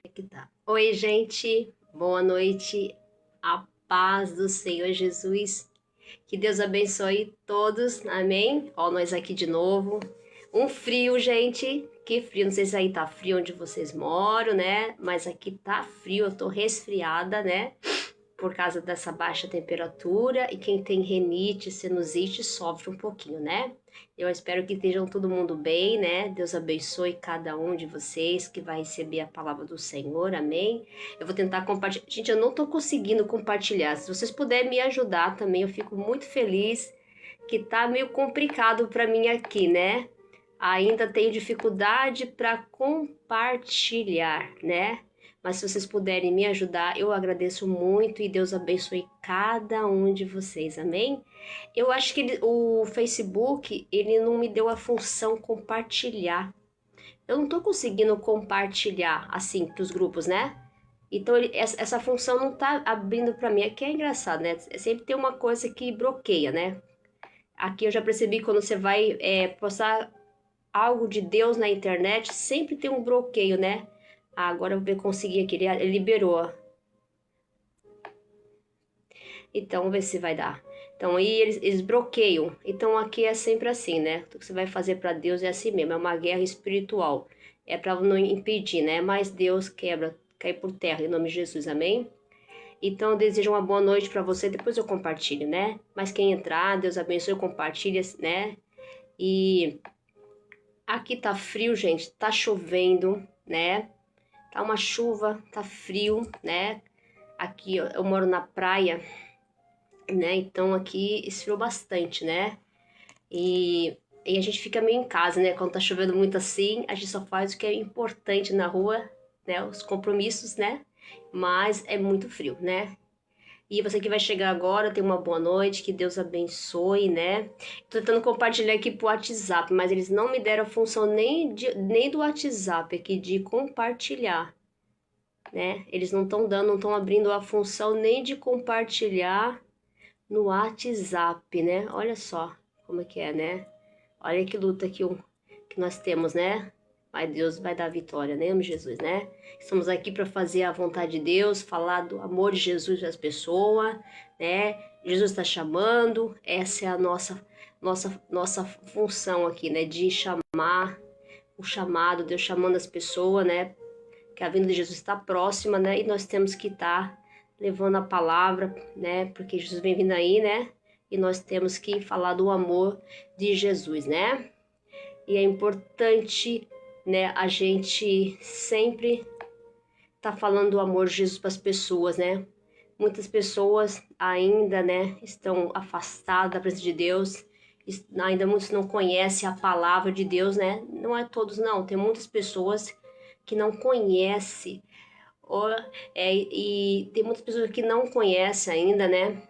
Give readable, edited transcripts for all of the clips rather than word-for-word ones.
Aqui tá. Oi, gente. Boa noite. A paz do Senhor Jesus. Que Deus abençoe todos. Amém? Ó, nós aqui de novo. Um frio, gente. Que frio. Não sei se aí tá frio onde vocês moram, né? Mas aqui tá frio. Eu tô resfriada, né? Por causa dessa baixa temperatura, e quem tem rinite, sinusite, sofre um pouquinho, né? Eu espero que estejam todo mundo bem, né? Deus abençoe cada um de vocês que vai receber a palavra do Senhor, amém? Eu vou tentar compartilhar. Gente, eu não tô conseguindo compartilhar. Se vocês puderem me ajudar também, eu fico muito feliz, que tá meio complicado para mim aqui, né? Ainda tenho dificuldade para compartilhar, né? Mas se vocês puderem me ajudar, eu agradeço muito e Deus abençoe cada um de vocês, amém? Eu acho que o Facebook, ele não me deu a função compartilhar. Eu não tô conseguindo compartilhar assim para os grupos, né? Então essa função não tá abrindo para mim. Aqui é engraçado, né? Sempre tem uma coisa que bloqueia, né? Aqui eu já percebi que quando você vai postar algo de Deus na internet, sempre tem um bloqueio, né? Ah, agora eu vou conseguir aqui, ele liberou. Então, vamos ver se vai dar. Então, aí eles bloqueiam. Então, aqui é sempre assim, né? O que você vai fazer para Deus é assim mesmo, é uma guerra espiritual. É para não impedir, né? Mas Deus quebra, cai por terra, em nome de Jesus, amém? Então, eu desejo uma boa noite para você, depois eu compartilho, né? Mas quem entrar, Deus abençoe, compartilha, né? E aqui tá frio, gente, tá chovendo, né? Tá uma chuva, tá frio, né? Aqui eu moro na praia, né? Então aqui esfriou bastante, né? E a gente fica meio em casa, né? Quando tá chovendo muito assim, a gente só faz o que é importante na rua, né? Os compromissos, né? Mas é muito frio, né? E você que vai chegar agora, tenha uma boa noite, que Deus abençoe, né? Tô tentando compartilhar aqui pro WhatsApp, mas eles não me deram a função nem do WhatsApp aqui de compartilhar, né? Eles não estão dando, não estão abrindo a função nem de compartilhar no WhatsApp, né? Olha só como é que é, né? Olha que luta que nós temos, né? Mas Deus vai dar vitória, né? Amo Jesus, né? Estamos aqui para fazer a vontade de Deus, falar do amor de Jesus às pessoas, né? Jesus está chamando, essa é a nossa função aqui, né? De chamar, o chamado, Deus chamando as pessoas, né? Que a vinda de Jesus está próxima, né? E nós temos que estar levando a palavra, né? Porque Jesus vem vindo aí, né? E nós temos que falar do amor de Jesus, né? E é importante, né? A gente sempre tá falando do amor de Jesus para as pessoas, né? Muitas pessoas ainda, né? Estão afastadas da presença de Deus. Ainda muitos não conhecem a palavra de Deus, né? Não é todos, não. Tem muitas pessoas que não conhecem e tem muitas pessoas que não conhecem ainda, né?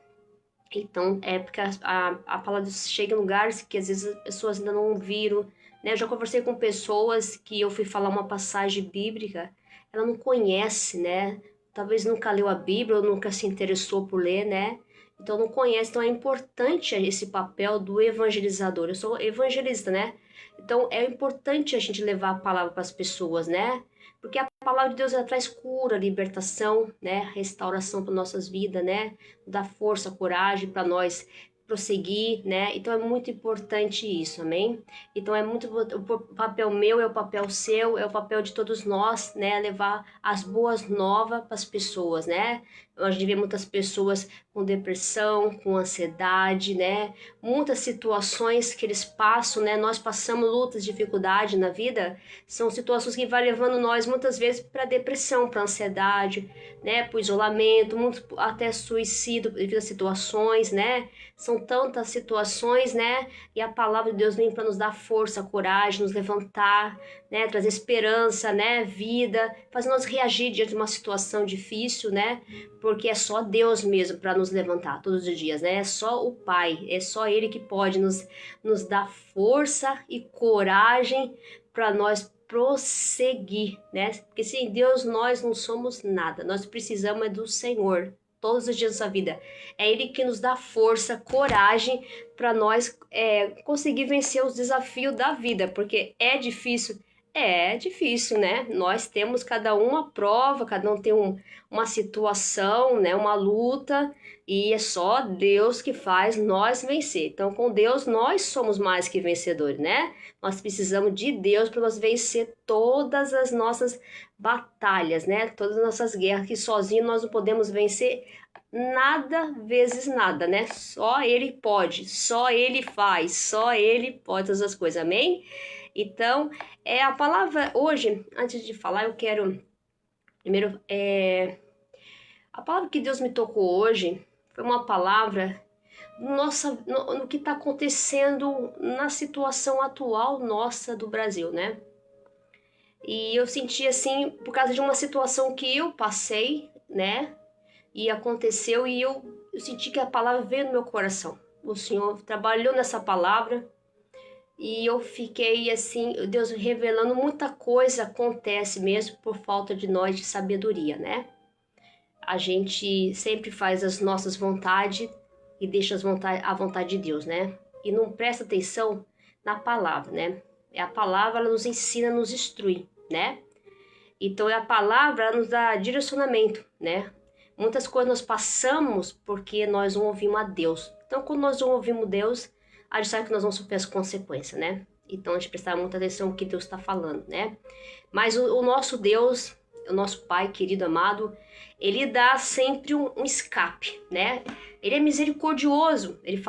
Então, é porque a palavra chega em lugares que às vezes as pessoas ainda não viram, né? Eu já conversei com pessoas que eu fui falar uma passagem bíblica, ela não conhece, né? Talvez nunca leu a Bíblia ou nunca se interessou por ler, né? Então não conhece, então é importante esse papel do evangelizador. Eu sou evangelista, né? Então é importante a gente levar a palavra para as pessoas, né? Porque a palavra de Deus ela traz cura, libertação, né? Restauração para nossas vidas, né? Dá força, coragem para nós prosseguir, né? Então é muito importante isso, amém? Então é muito o papel meu, é o papel seu, é o papel de todos nós, né? Levar as boas novas para as pessoas, né? A gente vê muitas pessoas com depressão, com ansiedade, né? Muitas situações que eles passam, né? Nós passamos lutas, dificuldade na vida, são situações que vai levando nós muitas vezes para depressão, para ansiedade, né? Para isolamento, muito, até suicídio devido a situações, né? São tantas situações, né? E a palavra de Deus vem para nos dar força, coragem, nos levantar, né? Trazer esperança, né? Vida, fazer nós reagir diante de uma situação difícil, né? Porque é só Deus mesmo para nos levantar todos os dias, né? É só o Pai, é só Ele que pode nos dar força e coragem para nós prosseguir, né? Porque sem Deus nós não somos nada, nós precisamos é do Senhor todos os dias da nossa vida. É Ele que nos dá força, coragem para nós conseguir vencer os desafios da vida, porque é difícil, É difícil, né? Nós temos cada um uma prova, cada um tem uma situação, né? Uma luta, e é só Deus que faz nós vencer. Então, com Deus, nós somos mais que vencedores, né? Nós precisamos de Deus para nós vencer todas as nossas batalhas, né? Todas as nossas guerras, que sozinho nós não podemos vencer nada vezes nada, né? Só Ele pode, só Ele faz, só Ele pode todas as coisas, amém? Então, a palavra hoje, antes de falar, eu quero primeiro, a palavra que Deus me tocou hoje foi uma palavra no que está acontecendo na situação atual nossa do Brasil, né? E eu senti assim, por causa de uma situação que eu passei, né? E aconteceu, e eu senti que a palavra veio no meu coração. O Senhor trabalhou nessa palavra. E eu fiquei assim, Deus revelando muita coisa acontece mesmo por falta de nós de sabedoria, né? A gente sempre faz as nossas vontades e deixa a vontade de Deus, né? E não presta atenção na palavra, né? A palavra ela nos ensina, nos instrui, né? Então a palavra ela nos dá direcionamento, né? Muitas coisas nós passamos porque nós não ouvimos a Deus. Então quando nós não ouvimos Deus, a gente sabe que nós vamos sofrer as consequências, né? Então a gente prestar muita atenção no que Deus está falando, né? Mas o nosso Deus, o nosso Pai querido, amado, ele dá sempre um escape, né? Ele é misericordioso, ele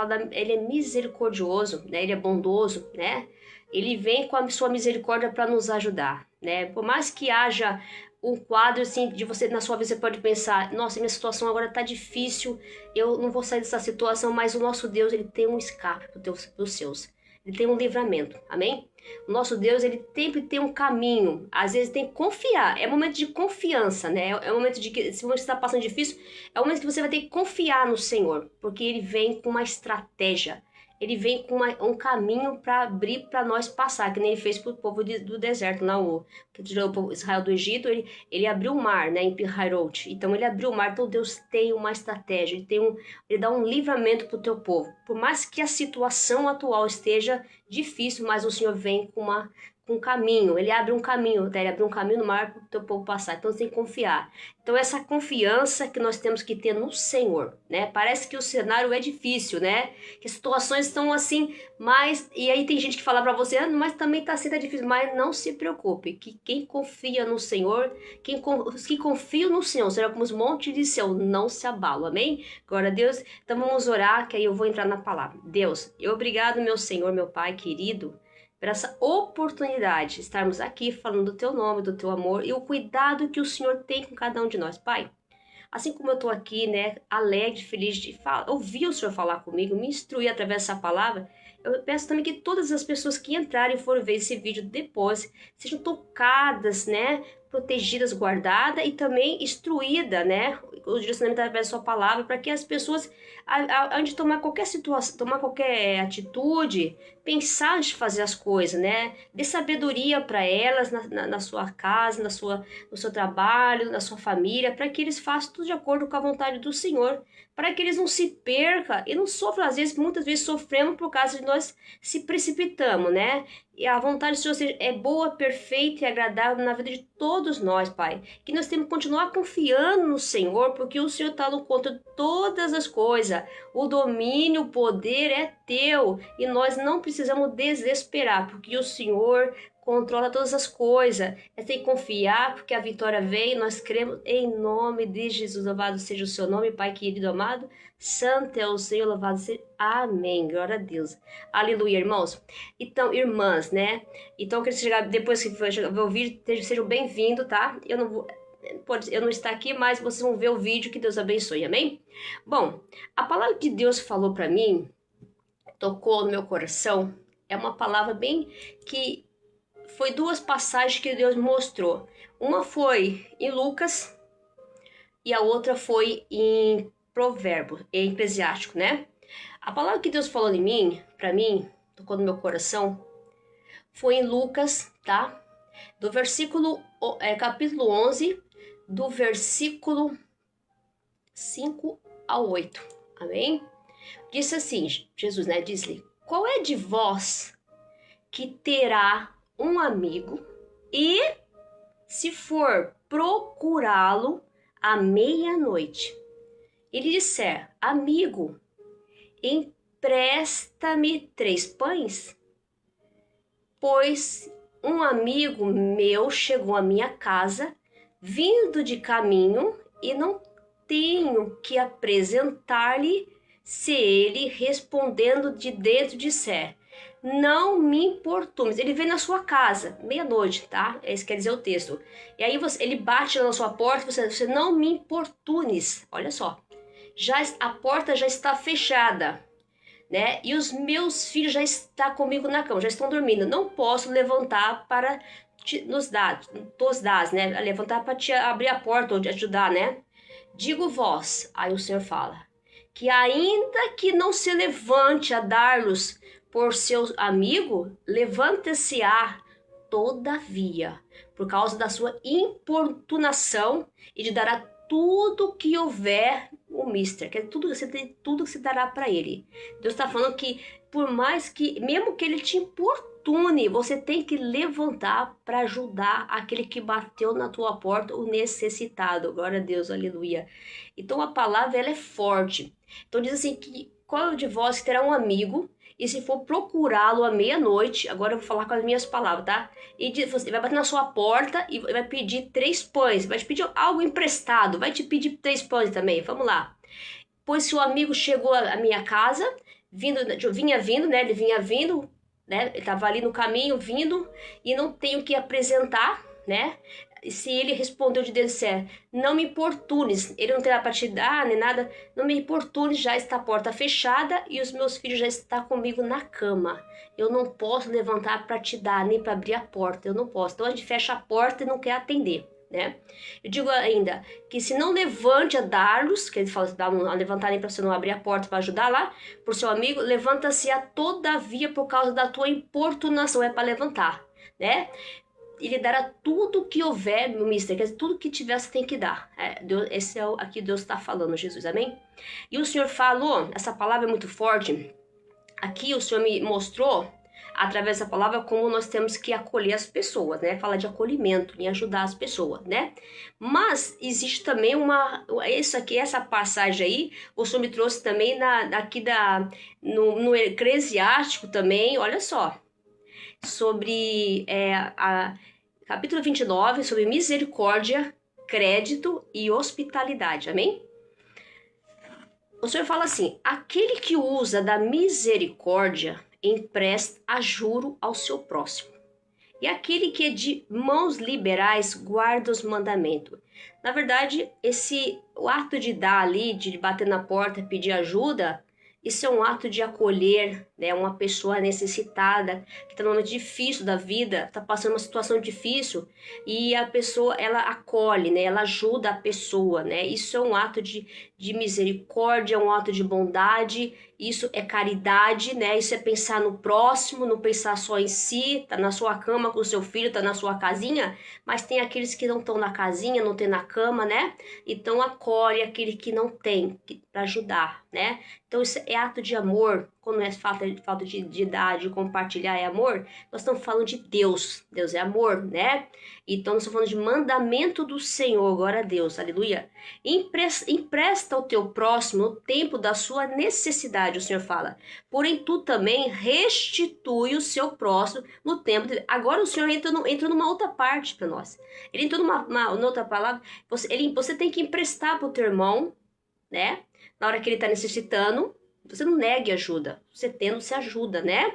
é misericordioso, né? Ele é bondoso, né? Ele vem com a sua misericórdia para nos ajudar, né? Por mais que haja um quadro assim de você na sua vida, você pode pensar, nossa, minha situação agora tá difícil, eu não vou sair dessa situação, mas o nosso Deus, ele tem um escape pros seus. Ele tem um livramento, amém? O nosso Deus, ele sempre tem um caminho. Às vezes tem que confiar, é momento de confiança, né? É momento de que, se você está passando difícil, é o momento que você vai ter que confiar no Senhor, porque ele vem com uma estratégia. Ele vem com um caminho para abrir para nós passar, que nem ele fez para o povo do deserto, não, que tirou o povo Israel do Egito, ele abriu o mar, né, em Pi-Hairot. Então ele abriu o mar, então Deus tem uma estratégia, ele dá um livramento para o teu povo. Por mais que a situação atual esteja difícil, mas o Senhor vem com um caminho, ele abre um caminho, tá? Ele abre um caminho no mar para o teu povo passar, então você tem que confiar. Então essa confiança que nós temos que ter no Senhor, né? Parece que o cenário é difícil, né? Que as situações estão assim, mas... E aí tem gente que fala para você, mas também tá sendo difícil, mas não se preocupe, que quem confia no Senhor, os que confiam no Senhor, será como os montes de Sião, não se abalam, amém? Glória a Deus. Então vamos orar, que aí eu vou entrar na palavra. Deus, eu obrigado, meu Senhor, meu Pai querido, por essa oportunidade de estarmos aqui falando do teu nome, do teu amor e o cuidado que o Senhor tem com cada um de nós, Pai. Assim como eu estou aqui, né, alegre, feliz de ouvir o Senhor falar comigo, me instruir através dessa palavra, eu peço também que todas as pessoas que entrarem e forem ver esse vídeo depois sejam tocadas, né, protegidas, guardadas e também instruídas, né, o direcionamento através da sua palavra, para que as pessoas, antes de tomar qualquer situação, tomar qualquer atitude, pensar antes de fazer as coisas, né, dê sabedoria para elas na sua casa, no seu trabalho, na sua família, para que eles façam tudo de acordo com a vontade do Senhor, para que eles não se percam e não sofram, às vezes, muitas vezes sofremos por causa de nós se precipitamos, né? E a vontade do Senhor é boa, perfeita e agradável na vida de todos nós, Pai. Que nós temos que continuar confiando no Senhor, porque o Senhor está no controle de todas as coisas. O domínio, o poder é teu e nós não precisamos desesperar, porque o Senhor controla todas as coisas. É ter que confiar, porque a vitória vem. Nós cremos em nome de Jesus. Louvado seja o seu nome, Pai querido amado. Santo é o Senhor, louvado seja. Amém. Glória a Deus. Aleluia, irmãos. Então, irmãs, né? Então, que chegar depois que for ver o vídeo, sejam bem-vindos, tá? Eu não estar aqui, mas vocês vão ver o vídeo. Que Deus abençoe, amém? Bom, a palavra que Deus falou para mim, tocou no meu coração, é uma palavra bem que foi duas passagens que Deus mostrou. Uma foi em Lucas e a outra foi em Provérbios, em Eclesiástico, né? A palavra que Deus falou em mim, para mim, tocou no meu coração, foi em Lucas, tá? Do versículo, capítulo 11, do versículo 5 ao 8, amém? Disse assim, Jesus, né, diz-lhe, qual é de vós que terá um amigo E se for procurá-lo à meia-noite, ele disser: amigo, empresta-me 3 pães, pois um amigo meu chegou à minha casa, vindo de caminho, e não tenho que apresentar-lhe, se ele, respondendo de dentro, disser: não me importunes. Ele vem na sua casa, meia-noite, tá? Esse quer dizer o texto. E aí ele bate na sua porta, você não me importunes. Olha só, a porta já está fechada, né? E os meus filhos já estão comigo na cama, já estão dormindo. Não posso levantar para nos dar, né? Levantar para te abrir a porta ou te ajudar, né? Digo vós, aí o Senhor fala, que ainda que não se levante a dar-los por seu amigo, levanta-se-á todavia, por causa da sua importunação, e lhe dará tudo que houver o mister, que é tudo, você tem tudo que se dará para ele. Deus está falando que por mais que, mesmo que ele te importune, você tem que levantar para ajudar aquele que bateu na tua porta, o necessitado. Glória a Deus, aleluia. Então a palavra ela é forte. Então diz assim que qual de vós terá um amigo, e se for procurá-lo à meia-noite, agora eu vou falar com as minhas palavras, tá? E você vai bater na sua porta e vai pedir 3 pães, vai te pedir algo emprestado, vai te pedir 3 pães também, vamos lá. Pois se o amigo chegou à minha casa, vinha vindo, né? Ele vinha vindo, né? Ele estava ali no caminho, vindo, e não tenho que apresentar, né? Se ele respondeu de dentro, não me importunes, ele não terá para te dar nem nada, não me importunes, já está a porta fechada e os meus filhos já estão comigo na cama. Eu não posso levantar para te dar, nem para abrir a porta, eu não posso. Então a gente fecha a porta e não quer atender, né? Eu digo ainda que se não levante a dar-los, que ele fala a levantar nem para você não abrir a porta para ajudar lá, por seu amigo, levanta-se a todavia por causa da tua importunação, é para levantar, né? Ele dará tudo que houver, meu mister, quer dizer, tudo que tiver você tem que dar. Deus, esse é aqui Deus está falando, Jesus, amém? E o Senhor falou, essa palavra é muito forte, aqui o Senhor me mostrou, através dessa palavra, como nós temos que acolher as pessoas, né? Fala de acolhimento, em ajudar as pessoas, né? Mas existe também essa passagem aí, o Senhor me trouxe também no Eclesiástico também, olha só, sobre capítulo 29, sobre misericórdia, crédito e hospitalidade, amém? O Senhor fala assim: aquele que usa da misericórdia empresta a juro ao seu próximo, e aquele que é de mãos liberais guarda os mandamentos. Na verdade, o ato de dar ali, de bater na porta, pedir ajuda, isso é um ato de acolher, né, uma pessoa necessitada, que está num momento difícil da vida, está passando uma situação difícil, e a pessoa, ela acolhe, né, ela ajuda a pessoa, né, isso é um ato de misericórdia, é um ato de bondade, isso é caridade, né, isso é pensar no próximo, não pensar só em si, tá na sua cama com o seu filho, tá na sua casinha, mas tem aqueles que não estão na casinha, não tem na cama, né, então acolhe aquele que não tem, para ajudar, né, então isso é ato de amor. Quando é falta de dar, de compartilhar é amor, nós estamos falando de Deus. Deus é amor, né? Então nós estamos falando de mandamento do Senhor, glória a Deus, aleluia. Empresta ao teu próximo o tempo da sua necessidade, o Senhor fala. Porém tu também restitui o seu próximo no tempo. Agora o Senhor entra numa outra parte para nós. Ele entrou numa outra palavra. Você tem que emprestar para o teu irmão, né? Na hora que ele está necessitando. Você não negue ajuda, você tendo, se ajuda, né?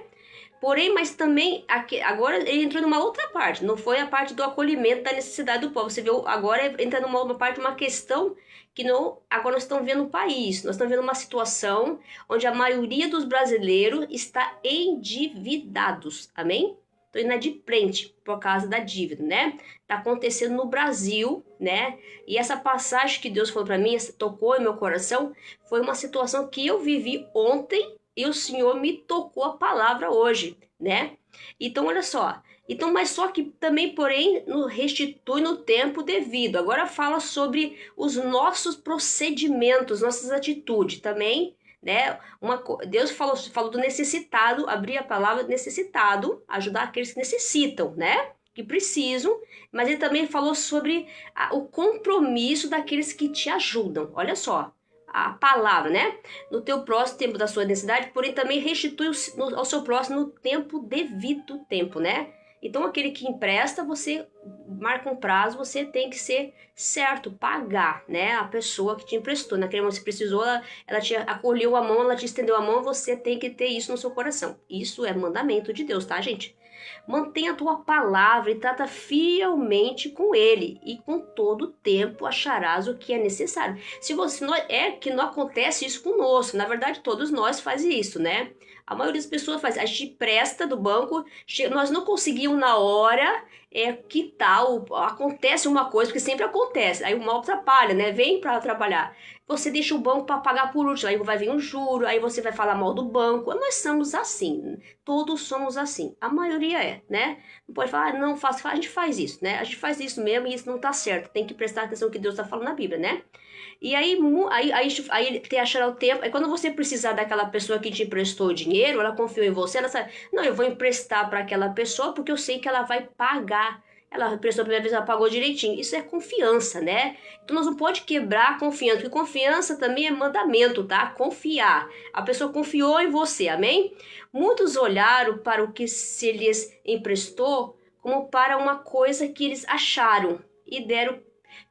Porém, mas também, agora ele entrou numa outra parte, não foi a parte do acolhimento da necessidade do povo. Você viu, agora entra numa parte, uma questão que não, agora nós estamos vendo um país, nós estamos vendo uma situação onde a maioria dos brasileiros está endividados, amém? Estou inadimplente por causa da dívida, né? Tá acontecendo no Brasil, né? E essa passagem que Deus falou para mim, tocou em meu coração, foi uma situação que eu vivi ontem e o Senhor me tocou a palavra hoje, né? Então, olha só. Então, mas só que também, porém, restitui no tempo devido. Agora fala sobre os nossos procedimentos, nossas atitudes também, né? Deus falou do necessitado, abrir a palavra necessitado, ajudar aqueles que necessitam, né? que precisam, mas ele também falou sobre o compromisso daqueles que te ajudam. Olha só, a palavra, né? No teu próximo tempo da sua necessidade, porém também restitui ao seu próximo no tempo devido tempo, né? Então, aquele que empresta, você marca um prazo, você tem que ser certo, pagar, né? A pessoa que te emprestou. Naquele momento você precisou, ela te acolheu a mão, ela te estendeu a mão, você tem que ter isso no seu coração. Isso é mandamento de Deus, tá, gente? Mantenha a tua palavra e trata fielmente com ele, e com todo o tempo acharás o que é necessário. Se você não é que não acontece isso conosco, na verdade todos nós fazemos isso, né? A maioria das pessoas faz, a gente presta do banco, nós não conseguimos na hora quitar, acontece uma coisa, porque sempre acontece, aí o mal atrapalha, né? Vem para trabalhar. Você deixa o banco para pagar por último, aí vai vir um juro, aí você vai falar mal do banco. Nós somos assim, todos somos assim, a maioria é, né? Não pode falar, não, a gente faz isso, né? A gente faz isso mesmo e isso não tá certo, tem que prestar atenção no que Deus está falando na Bíblia, né? E aí tem achar o tempo, aí quando você precisar daquela pessoa que te emprestou o dinheiro, ela confiou em você, ela sabe, não, eu vou emprestar para aquela pessoa porque eu sei que ela vai pagar. Ela emprestou a primeira vez, ela pagou direitinho. Isso é confiança, né? Então nós não pode quebrar a confiança, porque confiança também é mandamento, tá? Confiar. A pessoa confiou em você, amém? Muitos olharam para o que se lhes emprestou como para uma coisa que eles acharam e deram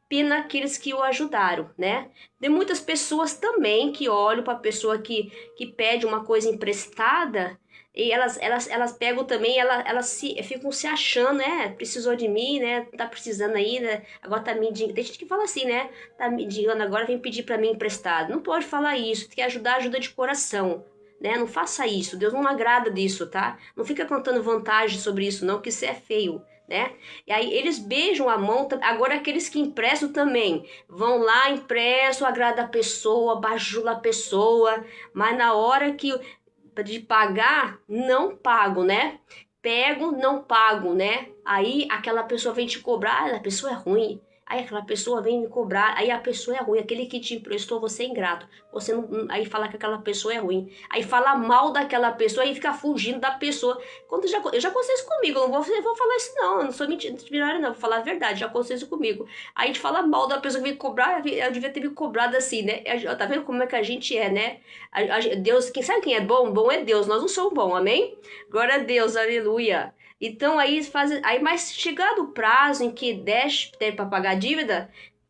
pena àqueles que o ajudaram, né? Tem muitas pessoas também que olham para a pessoa que pede uma coisa emprestada e elas pegam também, elas ficam se achando, né? Precisou de mim, né? Tá precisando aí, né? Agora tá me indicando. Tem gente que fala assim, né? Tá me indicando agora, vem pedir para mim emprestado. Não pode falar isso, tem que ajudar, ajuda de coração, né? Não faça isso, Deus não agrada disso, tá? Não fica contando vantagem sobre isso, não, que isso é feio, né? E aí eles beijam a mão, agora aqueles que emprestam também, vão lá, emprestam, agrada a pessoa, bajula a pessoa, mas na hora de pagar, não pago, né? Pego, não pago, né? Aí aquela pessoa vem te cobrar, a pessoa é ruim. Aí aquela pessoa vem me cobrar, aí a pessoa é ruim, aquele que te emprestou, você é ingrato. Você não, aí fala que aquela pessoa é ruim. Aí fala mal daquela pessoa, aí fica fugindo da pessoa. Eu já aconteceu isso comigo, eu não vou falar isso não, eu não sou mentira, não, vou falar a verdade, já aconteceu isso comigo. Aí a gente fala mal da pessoa que vem cobrar, eu devia ter me cobrado assim, né? Tá vendo como é que a gente é, né? Deus, quem sabe quem é bom? Bom é Deus, nós não somos bons, amém? Glória a Deus, aleluia. Então mas chegado o prazo em que deixe para pagar a dívida,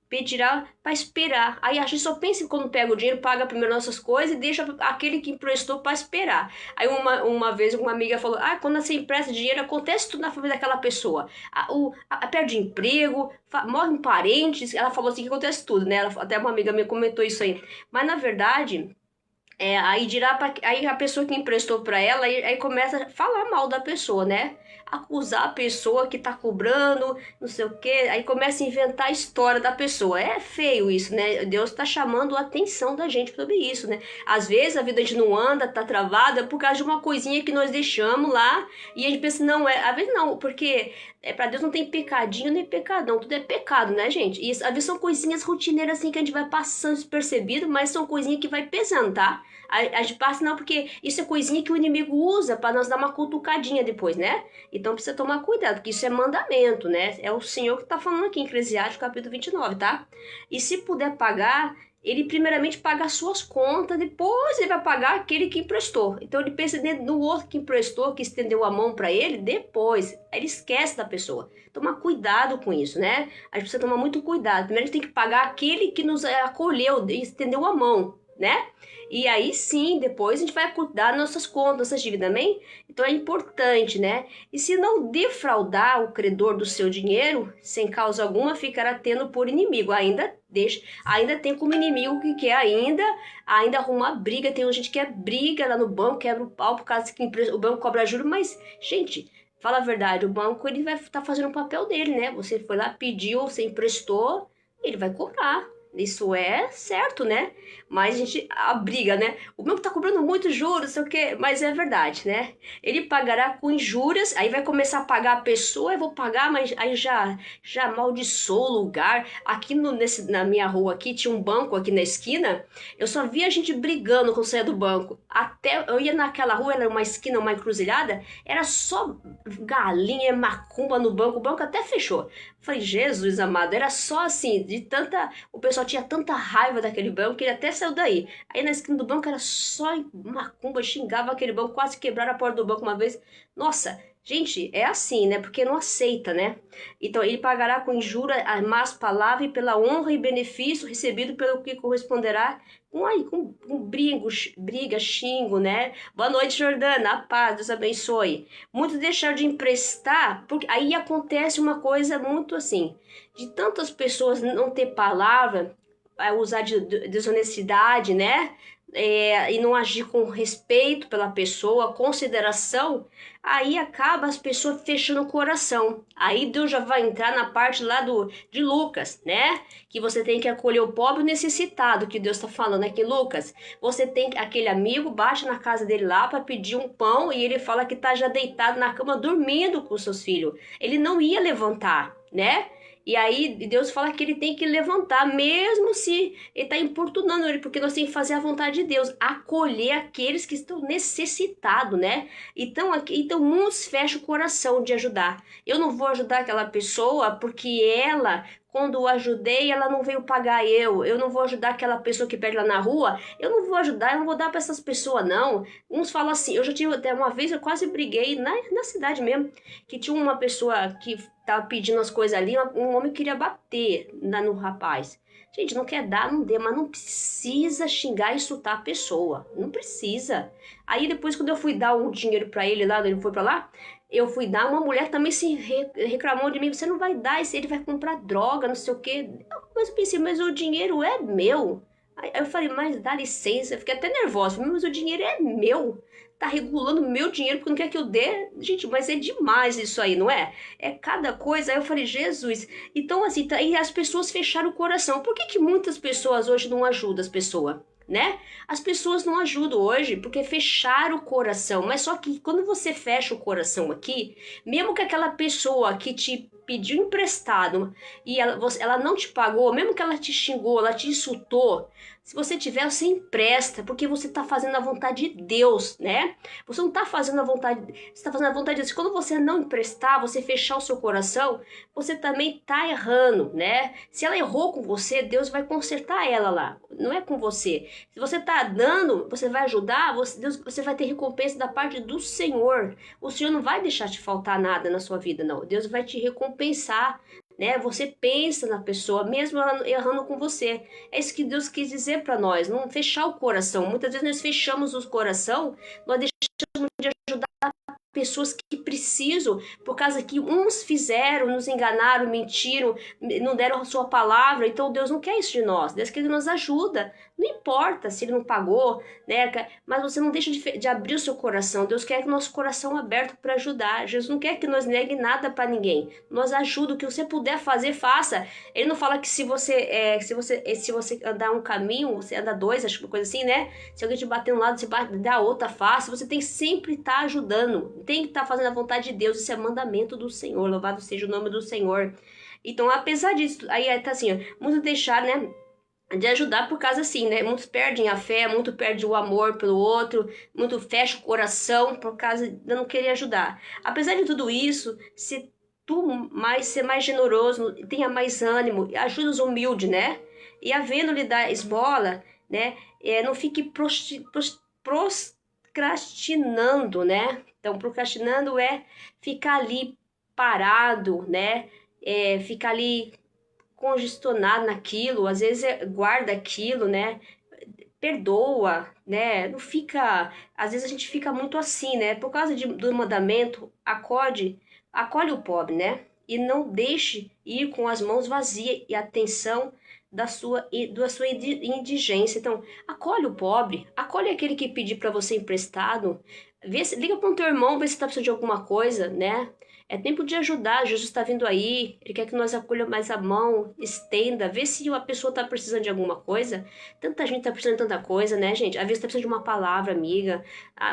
pedirá para esperar. Aí a gente só pensa em quando pega o dinheiro, paga primeiro nossas coisas e deixa aquele que emprestou para esperar. Aí uma vez uma amiga falou, quando você empresta dinheiro, acontece tudo na família daquela pessoa. Perde emprego, morre um parente, ela falou assim que acontece tudo, né? Até uma amiga minha comentou isso aí. Mas na verdade... aí a pessoa que emprestou para ela, aí começa a falar mal da pessoa, né? Acusar a pessoa que tá cobrando, não sei o quê, aí começa a inventar a história da pessoa. É feio isso, né? Deus tá chamando a atenção da gente sobre isso, né? Às vezes a vida a gente não anda, tá travada por causa de uma coisinha que nós deixamos lá e a gente pensa, não, às vezes não, porque para Deus não tem pecadinho nem pecadão, tudo é pecado, né, gente? E às vezes são coisinhas rotineiras assim que a gente vai passando despercebido, mas são coisinhas que vai pesando, tá? A gente passa não, porque isso é coisinha que o inimigo usa para nós dar uma cutucadinha depois, né? Então precisa tomar cuidado, porque isso é mandamento, né? É o Senhor que tá falando aqui em Eclesiastes capítulo 29, tá? E se puder pagar, ele primeiramente paga as suas contas, depois ele vai pagar aquele que emprestou. Então ele pensa no outro que emprestou, que estendeu a mão para ele, depois. Aí ele esquece da pessoa. Tomar cuidado com isso, né? A gente precisa tomar muito cuidado. Primeiro a gente tem que pagar aquele que nos acolheu e estendeu a mão, né? E aí sim, depois a gente vai cuidar nossas contas, nossas dívidas, amém? Então é importante, né? E se não defraudar o credor do seu dinheiro, sem causa alguma, ficará tendo por inimigo. Ainda tem como inimigo que quer ainda arrumar briga. Tem gente que quer briga lá no banco, quebra o pau por causa que o banco cobra juros, mas, gente, fala a verdade, o banco ele vai estar fazendo o papel dele, né? Você foi lá, pediu, você emprestou, ele vai cobrar. Isso é certo, né? Mas a gente briga, né? O banco tá cobrando muito juros, não sei o quê, mas é verdade, né? Ele pagará com injúrias, aí vai começar a pagar a pessoa, eu vou pagar, mas aí já amaldiçoou o lugar. Aqui na minha rua aqui tinha um banco aqui na esquina, eu só via a gente brigando quando saía do banco. Até eu ia naquela rua, era uma esquina, uma encruzilhada, era só galinha, macumba no banco, o banco até fechou. Falei, Jesus amado, era só assim, de tanta. O pessoal tinha tanta raiva daquele banco que ele até saiu daí. Aí na esquina do banco era só macumba, xingava aquele banco, quase quebraram a porta do banco uma vez. Nossa, gente, é assim, né? Porque não aceita, né? Então ele pagará com injúria a más palavras e pela honra e benefício recebido pelo que corresponderá com briga, xingo, né? Boa noite, Jordana, a paz, Deus abençoe. Muitos deixaram de emprestar, porque aí acontece uma coisa muito assim, de tantas pessoas não ter palavra, usar de desonestidade, né? E não agir com respeito pela pessoa, consideração, aí acaba as pessoas fechando o coração. Aí Deus já vai entrar na parte lá de Lucas, né? Que você tem que acolher o pobre e o necessitado, que Deus está falando aqui, Lucas. Você tem aquele amigo, bate na casa dele lá para pedir um pão e ele fala que tá já deitado na cama dormindo com seus filhos. Ele não ia levantar, né? E aí Deus fala que ele tem que levantar, mesmo se ele está importunando ele, porque nós temos que fazer a vontade de Deus, acolher aqueles que estão necessitados, né? Então muitos fecham o coração de ajudar. Eu não vou ajudar aquela pessoa porque ela, quando eu ajudei, ela não veio pagar eu. Eu não vou ajudar aquela pessoa que perde lá na rua. Eu não vou ajudar, eu não vou dar para essas pessoas, não. Uns falam assim, eu já tive até uma vez, eu quase briguei na cidade mesmo, que tinha uma pessoa que tava pedindo as coisas ali, um homem queria bater no rapaz. Gente, não quer dar, não dê, mas não precisa xingar e insultar a pessoa. Não precisa. Aí depois, quando eu fui dar o dinheiro para ele lá, ele foi para lá, eu fui dar, uma mulher também se reclamou de mim, você não vai dar, ele vai comprar droga, não sei o quê. Mas eu pensei, mas o dinheiro é meu. Aí eu falei, mas dá licença, eu fiquei até nervosa, mas o dinheiro é meu. Tá regulando o meu dinheiro porque não quer que eu dê. Gente, mas é demais isso aí, não é? É cada coisa. Aí eu falei, Jesus. Então, assim, e as pessoas fecharam o coração. Por que muitas pessoas hoje não ajudam as pessoas? Né? As pessoas não ajudam hoje porque fecharam o coração. Mas só que quando você fecha o coração aqui, mesmo que aquela pessoa que te pediu emprestado e ela não te pagou, mesmo que ela te xingou, ela te insultou, se você tiver, você empresta, porque você está fazendo a vontade de Deus, né? Você não está fazendo a vontade, você está fazendo a vontade de Deus. Quando você não emprestar, você fechar o seu coração, você também está errando, né? Se ela errou com você, Deus vai consertar ela lá, não é com você. Se você está dando, você vai ajudar, você vai ter recompensa da parte do Senhor. O Senhor não vai deixar te faltar nada na sua vida, não. Deus vai te recompensar, né? Você pensa na pessoa, mesmo ela errando com você. É isso que Deus quis dizer para nós, não fechar o coração. Muitas vezes nós fechamos o coração, nós deixamos de ajudar pessoas que precisam, por causa que uns fizeram, nos enganaram, mentiram, não deram a sua palavra. Então Deus não quer isso de nós. Deus quer que nos ajuda. Não importa se ele não pagou, né? Mas você não deixa de abrir o seu coração. Deus quer que o nosso coração aberto para ajudar. Jesus não quer que nós negue nada para ninguém. Nós ajuda, o que você puder fazer, faça. Ele não fala que se você andar um caminho, você anda dois, acho que uma coisa assim, né? Se alguém te bater um lado, você dá a outra face. Você tem que sempre estar ajudando. Tem que estar fazendo a vontade de Deus. Isso é mandamento do Senhor. Louvado seja o nome do Senhor. Então, apesar disso, aí tá assim, ó, muitos deixaram, né, de ajudar por causa assim, né? Muitos perdem a fé, muitos perdem o amor pelo outro, muito fecha o coração por causa de não querer ajudar. Apesar de tudo isso, se ser mais generoso, tenha mais ânimo, ajuda os humildes, né? E havendo-lhe dar esmola, né? Não fique procrastinando, né? Então, procrastinando é ficar ali parado, né? Ficar ali congestionado naquilo, às vezes guarda aquilo, né? Perdoa, né? Não fica, às vezes a gente fica muito assim, né? Por causa do mandamento, acolhe o pobre, né? E não deixe ir com as mãos vazias e atenção da sua indigência. Então, acolhe o pobre, acolhe aquele que pedir para você emprestado, liga para o teu irmão, vê se está precisando de alguma coisa, né? É tempo de ajudar. Jesus está vindo aí. Ele quer que nós acolhamos mais a mão, estenda, vê se a pessoa está precisando de alguma coisa. Tanta gente está precisando de tanta coisa, né, gente? Às vezes está precisando de uma palavra, amiga,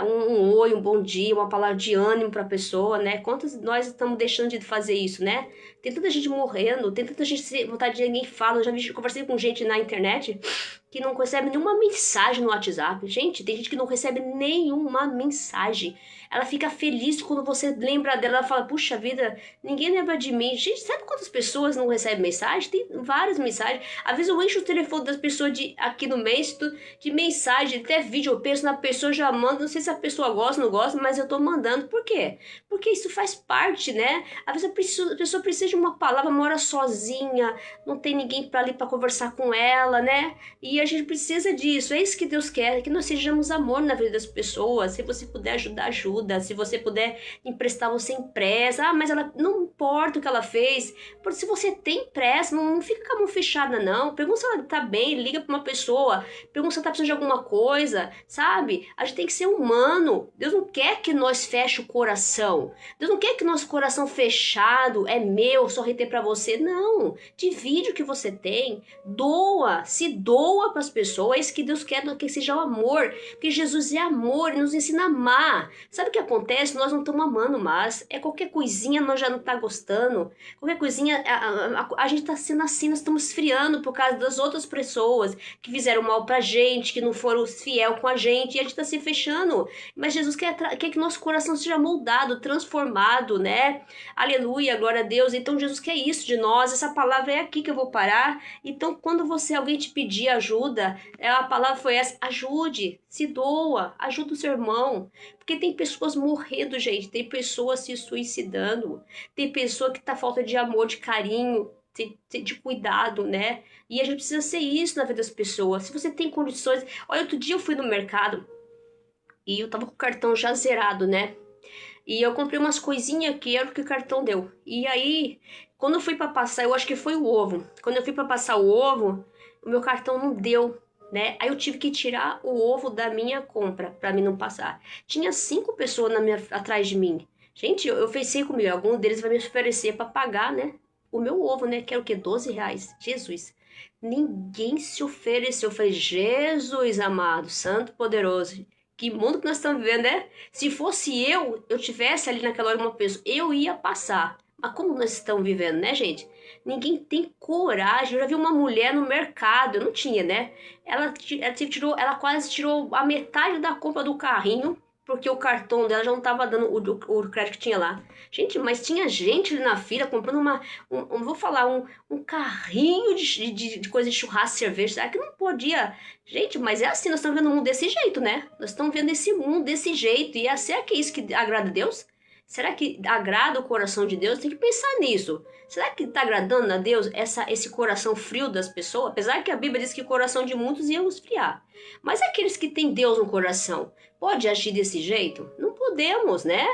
um oi, um bom dia, uma palavra de ânimo para a pessoa, né? Quantos de nós estamos deixando de fazer isso, né? Tem tanta gente morrendo, tem tanta gente sem vontade de ninguém fala. Eu já conversei com gente na internet que não recebe nenhuma mensagem no WhatsApp. Gente, tem gente que não recebe nenhuma mensagem. Ela fica feliz quando você lembra dela. Ela fala, puxa vida, ninguém lembra de mim. Gente, sabe quantas pessoas não recebem mensagem? Tem várias mensagens. Às vezes eu encho o telefone das pessoas aqui no mês de mensagem, até vídeo. Eu penso na pessoa, já mando. Não sei se a pessoa gosta ou não gosta, mas eu tô mandando. Por quê? Porque isso faz parte, né? Às vezes a pessoa precisa de uma palavra, mora sozinha, não tem ninguém para ali para conversar com ela, né? E a gente precisa disso. É isso que Deus quer, que nós sejamos amor na vida das pessoas. Se você puder ajudar, ajuda. Se você puder emprestar, você empresta. Ah, mas ela não importa o que ela fez. Porque se você tem pressa, não fica com a mão fechada, não. Pergunta se ela tá bem, liga para uma pessoa. Pergunta se ela tá precisando de alguma coisa, sabe? A gente tem que ser humano. Deus não quer que nós feche o coração. Deus não quer que nosso coração fechado é meu, só reter para você. Não. Divide o que você tem. Doa. Se doa para as pessoas. É isso que Deus quer, que seja o amor. Porque Jesus é amor e nos ensina a amar. Sabe o que acontece? Nós não estamos amando mais. É qualquer coisinha nós já não tá gostando. Qualquer coisinha, a gente tá sendo assim, nós estamos esfriando por causa das outras pessoas que fizeram mal pra gente, que não foram fiel com a gente, e a gente tá se fechando. Mas Jesus quer que nosso coração seja moldado, transformado, né? Aleluia, glória a Deus. Então Jesus quer isso de nós. Essa palavra é aqui que eu vou parar. Então quando alguém te pedir ajuda, a palavra foi essa: ajude, se doa, ajuda o seu irmão. Porque tem pessoas morrendo, gente. Tem pessoas se suicidando. Tem pessoa que tá falta de amor, de carinho, de cuidado, né? E a gente precisa ser isso na vida das pessoas. Se você tem condições... Olha, outro dia eu fui no mercado e eu tava com o cartão já zerado, né? E eu comprei umas coisinhas que era o que o cartão deu. E aí, quando eu fui pra passar, eu acho que foi o ovo. Quando eu fui pra passar o ovo, o meu cartão não deu, né? Aí eu tive que tirar o ovo da minha compra pra mim não passar. Tinha 5 pessoas atrás de mim. Gente, eu pensei comigo, algum deles vai me oferecer pra pagar, né? O meu ovo, né? Que era o quê? R$ 12. Jesus. Ninguém se ofereceu. Eu falei, Jesus amado, santo, poderoso. Que mundo que nós estamos vivendo, né? Se fosse eu tivesse ali naquela hora uma pessoa, eu ia passar. Mas como nós estamos vivendo, né, gente? Ninguém tem coragem. Eu já vi uma mulher no mercado, eu não tinha, né? Ela quase tirou a metade da compra do carrinho, porque o cartão dela já não estava dando o crédito que tinha lá. Gente, mas tinha gente ali na fila comprando um carrinho de coisa de churrasco, cerveja. Será que não podia? Gente, mas é assim, nós estamos vendo o mundo desse jeito, né? Nós estamos vendo esse mundo desse jeito. E será que é isso que agrada a Deus? Será que agrada o coração de Deus? Tem que pensar nisso. Será que está agradando a Deus esse coração frio das pessoas? Apesar que a Bíblia diz que o coração de muitos ia esfriar. Mas aqueles que têm Deus no coração, pode agir desse jeito? Não podemos, né?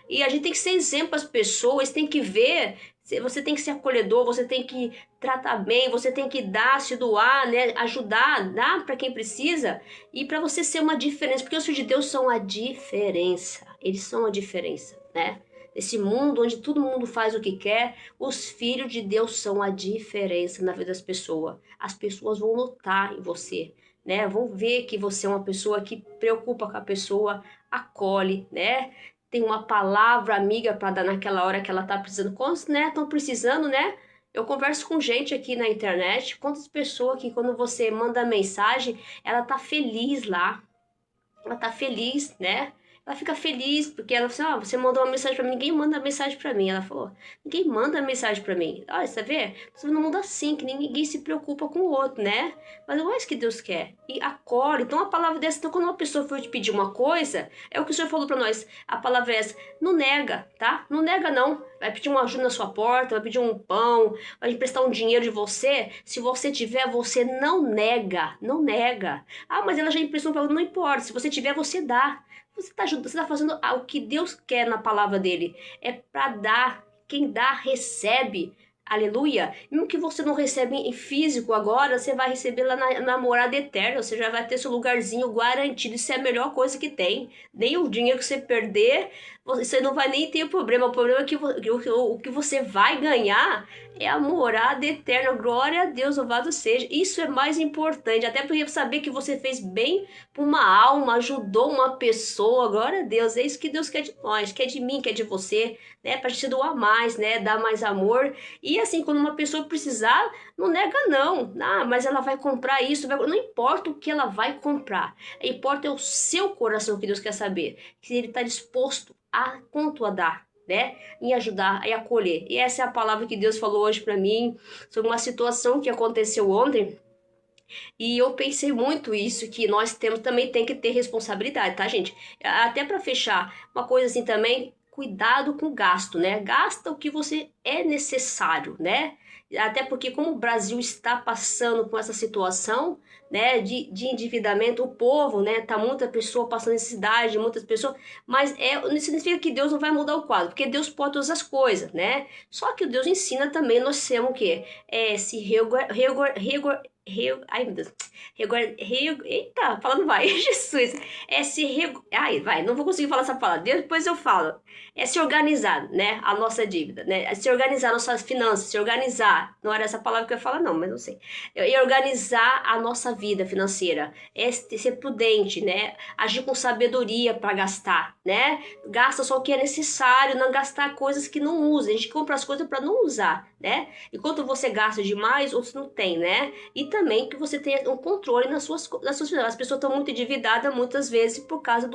E a gente tem que ser exemplo às pessoas, tem que ver. Você tem que ser acolhedor, você tem que tratar bem, você tem que dar, se doar, né? Ajudar, dar para quem precisa. E para você ser uma diferença, porque os filhos de Deus são a diferença. Eles são a diferença, né? Esse mundo onde todo mundo faz o que quer, os filhos de Deus são a diferença na vida das pessoas. As pessoas vão notar em você, né? Vão ver que você é uma pessoa que preocupa com a pessoa, acolhe, né? Tem uma palavra amiga para dar naquela hora que ela tá precisando. Quantos, né, estão precisando, né? Eu converso com gente aqui na internet, quantas pessoas que quando você manda mensagem, ela tá feliz lá. Ela tá feliz, né? Ela fica feliz, porque ela fala assim, você mandou uma mensagem pra mim, ninguém manda mensagem pra mim. Ela falou, ninguém manda mensagem pra mim. Olha, você vê? Você vê no mundo assim, que ninguém se preocupa com o outro, né? Mas não é isso que Deus quer. E acolhe. Então a palavra dessa, então quando uma pessoa for te pedir uma coisa, é o que o Senhor falou pra nós. A palavra é essa, não nega, tá? Não nega não. Vai pedir uma ajuda na sua porta, vai pedir um pão, vai emprestar um dinheiro de você. Se você tiver, você não nega. Não nega. Ah, mas ela já emprestou um pão, não importa. Se você tiver, você dá. Você está fazendo o que Deus quer na palavra dele. É para dar. Quem dá, recebe. Aleluia. Mesmo que você não recebe em físico agora, você vai receber lá na morada eterna. Você já vai ter seu lugarzinho garantido. Isso é a melhor coisa que tem. Nem o dinheiro que você perder, você não vai nem ter problema. O problema é que o que você vai ganhar é a morada eterna. Glória a Deus, louvado seja. Isso é mais importante, até porque saber que você fez bem para uma alma, ajudou uma pessoa. Glória a Deus, é isso que Deus quer de nós, quer de mim, quer de você, né? Pra gente doar mais, né? Dar mais amor. E assim, quando uma pessoa precisar, não nega não. Ah, mas ela vai comprar isso, não importa o que ela vai comprar. Importa é o seu coração que Deus quer saber, que ele está disposto a quanto a dar, né? Em ajudar, em acolher. E essa é a palavra que Deus falou hoje para mim sobre uma situação que aconteceu ontem. E eu pensei muito isso, que nós temos também tem que ter responsabilidade, tá, gente? Até para fechar, uma coisa assim também, cuidado com o gasto, né? Gasta o que você é necessário, né? Até porque como o Brasil está passando por essa situação, né, de endividamento, o povo, né, tá muita pessoa passando necessidade, muitas pessoas, mas não significa que Deus não vai mudar o quadro, porque Deus pode todas as coisas, né? Só que Deus ensina também, nós temos o quê? Se ai, meu Deus. Eita, falando vai, Jesus. Ai, vai, não vou conseguir falar essa palavra. Depois eu falo. É se organizar, né? A nossa dívida, né? É se organizar nossas finanças, se organizar. Não era essa palavra que eu ia falar, não, mas não sei. E organizar a nossa vida financeira. É ser prudente, né? Agir com sabedoria para gastar, né? Gasta só o que é necessário, não gastar coisas que não usa. A gente compra as coisas para não usar, né? Enquanto você gasta demais, outros não tem, né? E também que você tenha um controle nas suas finanças. As pessoas estão muito endividadas muitas vezes por causa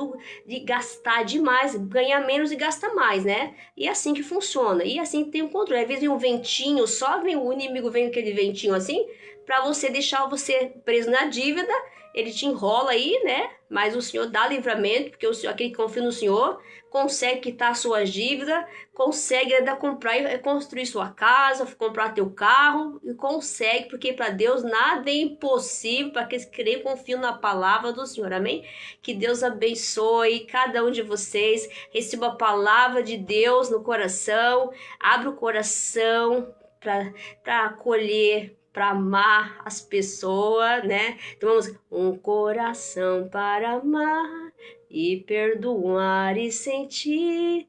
de gastar demais, ganhar menos e gastar mais, né? E é assim que funciona. E assim tem um controle. Às vezes vem um ventinho, só vem o inimigo, vem aquele ventinho assim, para você deixar você preso na dívida. Ele te enrola aí, né? Mas o Senhor dá livramento, porque aquele que confia no Senhor consegue quitar suas dívidas, consegue ainda comprar e construir sua casa, comprar teu carro, e consegue, porque para Deus nada é impossível, para aqueles que creem e confiam na palavra do Senhor, amém? Que Deus abençoe cada um de vocês, receba a palavra de Deus no coração, abra o coração para acolher, para amar as pessoas, né? Então vamos, um coração para amar e perdoar e sentir,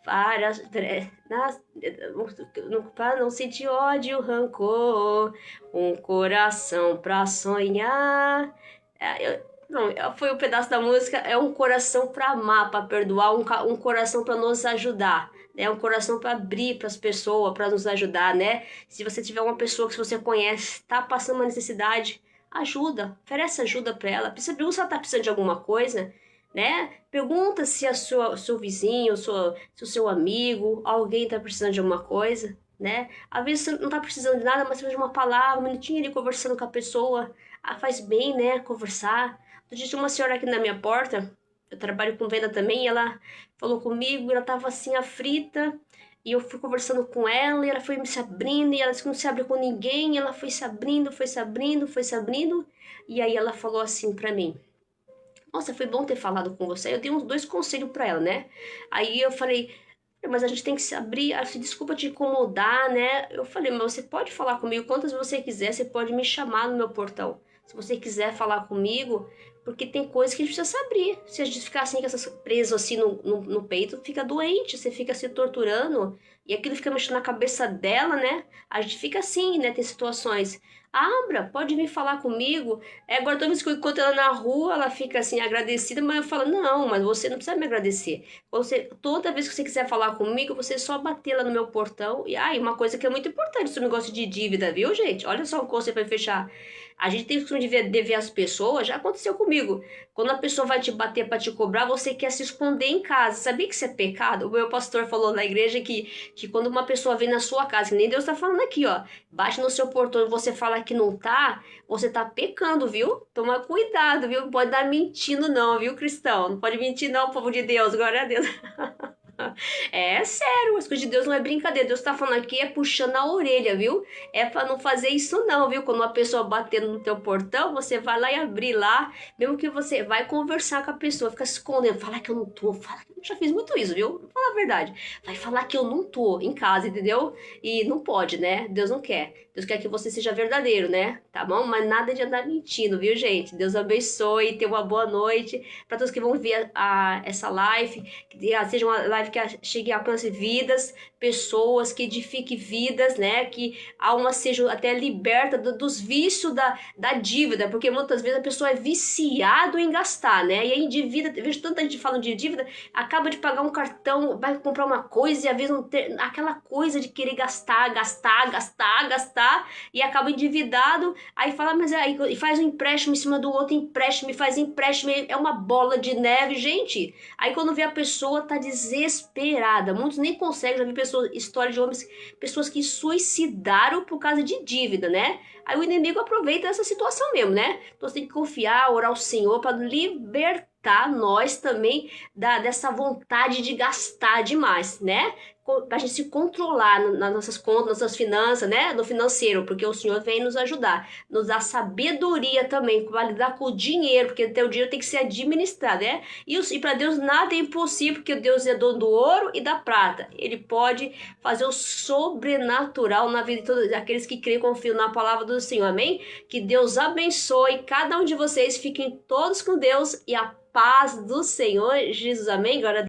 para não sentir ódio, rancor, um coração para sonhar. Não, foi um pedaço da música, é um coração para amar, para perdoar, um coração para nos ajudar, né? Um coração para abrir para as pessoas, para nos ajudar, né? Se você tiver uma pessoa que você conhece, está passando uma necessidade, ajuda, oferece ajuda para ela. Pergunta se ela está precisando de alguma coisa, né? Pergunta se seu vizinho, se o seu amigo, alguém está precisando de alguma coisa, né? Às vezes você não está precisando de nada, mas você faz uma palavra, um minutinho ali conversando com a pessoa, faz bem, né? Conversar. Tinha uma senhora aqui na minha porta, eu trabalho com venda também, e ela falou comigo, ela estava assim aflita, e eu fui conversando com ela, e ela foi me se abrindo, e ela disse que não se abre com ninguém, e ela foi se abrindo, e aí ela falou assim pra mim: nossa, foi bom ter falado com você. Eu dei uns 2 conselhos pra ela, né? Aí eu falei: mas a gente tem que se abrir, desculpa te incomodar, né? Eu falei: mas você pode falar comigo quantas você quiser, você pode me chamar no meu portão. Se você quiser falar comigo, porque tem coisas que a gente precisa se abrir. Se a gente ficar assim, preso assim no peito, fica doente, você fica se torturando, e aquilo fica mexendo na cabeça dela, né? A gente fica assim, né? Tem situações. Abra, pode vir falar comigo. Agora, toda vez que eu encontro ela na rua, ela fica assim, agradecida, mas eu falo: não, mas você não precisa me agradecer. Toda vez que você quiser falar comigo, você só bater lá no meu portão. E uma coisa que é muito importante, esse negócio de dívida, viu, gente? Olha só o conselho para fechar. A gente tem costume de dever as pessoas, já aconteceu comigo. Quando a pessoa vai te bater para te cobrar, você quer se esconder em casa. Sabia que isso é pecado? O meu pastor falou na igreja que quando uma pessoa vem na sua casa, que nem Deus tá falando aqui, ó, bate no seu portão e você fala que não tá, você tá pecando, viu? Toma cuidado, viu? Não pode dar mentindo não, viu, cristão? Não pode mentir não, povo de Deus, glória a Deus. É sério, as coisas de Deus não é brincadeira. Deus tá falando aqui é puxando a orelha, viu? É pra não fazer isso não, viu? Quando uma pessoa batendo no teu portão, você vai lá e abrir lá, mesmo que você vai conversar com a pessoa, fica se escondendo, falar que eu não tô, fala, eu já fiz muito isso, viu? Vou falar a verdade. Vai falar que eu não tô em casa, entendeu? E não pode, né? Deus não quer. Deus quer que você seja verdadeiro, né? Tá bom? Mas nada de andar mentindo, viu, gente? Deus abençoe, tenha uma boa noite para todos que vão ver essa live, que seja uma live que chegue e alcance vidas, pessoas, que edifique vidas, né? Que almas sejam até libertas dos vícios da dívida, porque muitas vezes a pessoa é viciada em gastar, né? E aí endivida, vejo tanta gente falando de dívida, acaba de pagar um cartão, vai comprar uma coisa e às vezes não ter aquela coisa de querer gastar, e acaba endividado, aí fala, mas aí e faz um empréstimo em cima do outro, empréstimo, faz empréstimo, é uma bola de neve, gente. Aí quando vê a pessoa tá desesperada, muitos nem conseguem, já vi pessoas, história de homens, pessoas que suicidaram por causa de dívida, né? Aí o inimigo aproveita essa situação mesmo, né? Então você tem que confiar, orar ao Senhor para libertar nós também dessa vontade de gastar demais, né? Para a gente se controlar nas nossas contas, nas nossas finanças, né? No financeiro, porque o Senhor vem nos ajudar, nos dá sabedoria também para lidar com o dinheiro, porque o teu dinheiro tem que ser administrado, né? E para Deus nada é impossível, porque Deus é dono do ouro e da prata. Ele pode fazer o sobrenatural na vida de todos aqueles que creem e confiam na palavra do Senhor, amém? Que Deus abençoe cada um de vocês, fiquem todos com Deus e a paz do Senhor Jesus, amém? Glória a Deus.